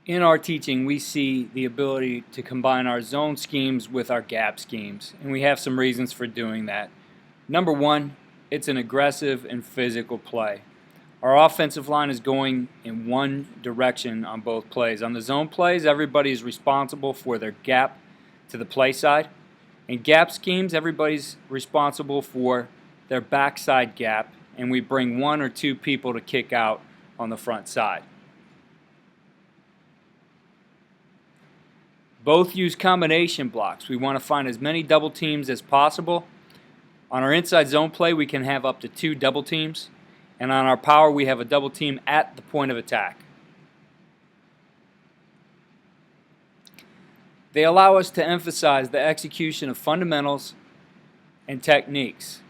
In our teaching, we see the ability to combine our zone schemes with our gap schemes, and we have some reasons for doing that. Number one, it's an aggressive and physical play. Our offensive line is going in one direction on both plays. On the zone plays, everybody is responsible for their gap to the play side. In gap schemes, everybody's responsible for their backside gap, and we bring one or two people to kick out on the front side. Both use combination blocks. We want to find as many double teams as possible. On our inside zone play, we can have up to 2 double teams. And on our power, we have a double team at the point of attack. They allow us to emphasize the execution of fundamentals and techniques.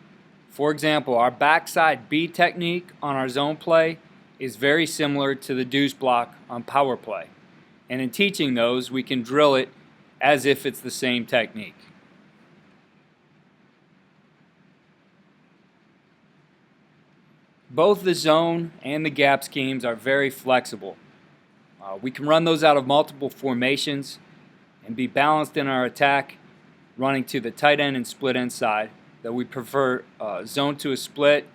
For example, our backside B technique on our zone play is very similar to the deuce block on power play. And in teaching those, we can drill it as if it's the same technique. Both the zone and the gap schemes are very flexible. We can run those out of multiple formations and be balanced in our attack, running to the tight end and split end side, though we prefer zone to a split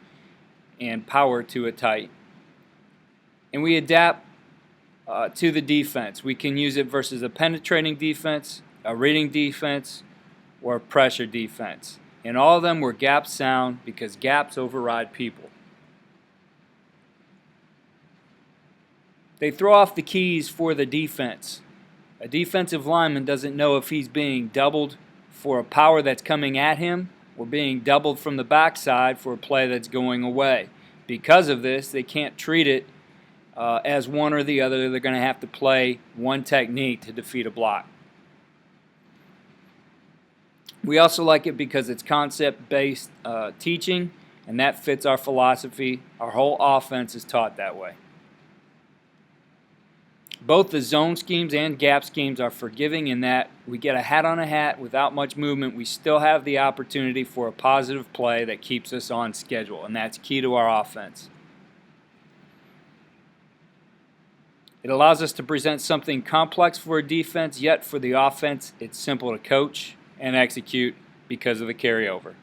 and power to a tight. And we adapt to the defense. We can use it versus a penetrating defense, a reading defense, or a pressure defense. In all of them, we're gap sound because gaps override people. They throw off the keys for the defense. A defensive lineman doesn't know if he's being doubled for a power that's coming at him or being doubled from the backside for a play that's going away. Because of this, they can't treat it as one or the other. They're going to have to play one technique to defeat a block. We also like it because it's concept-based teaching, and that fits our philosophy. Our whole offense is taught that way. Both the zone schemes and gap schemes are forgiving in that we get a hat on a hat without much movement. We still have the opportunity for a positive play that keeps us on schedule, and that's key to our offense. It allows us to present something complex for a defense, yet for the offense, it's simple to coach and execute because of the carryover.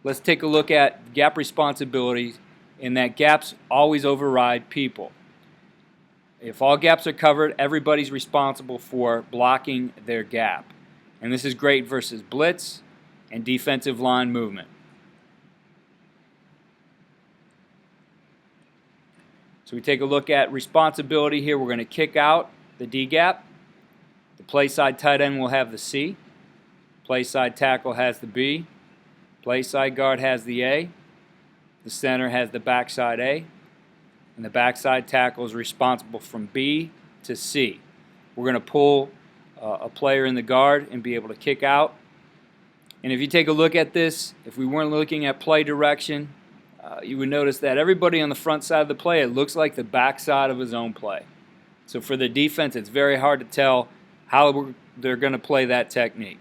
Let's take a look at gap responsibilities, in that gaps always override people. If all gaps are covered, everybody's responsible for blocking their gap. And this is great versus blitz and defensive line movement. So we take a look at responsibility here. We're going to kick out the D gap. The play side tight end will have the C. Play side tackle has the B. Play side guard has the A. The center has the backside A. And the backside tackle is responsible from B to C. We're going to pull a player in the guard and be able to kick out. And if you take a look at this, if we weren't looking at play direction, you would notice that everybody on the front side of the play, it looks like the backside of his own play. So for the defense, it's very hard to tell how they're going to play that technique.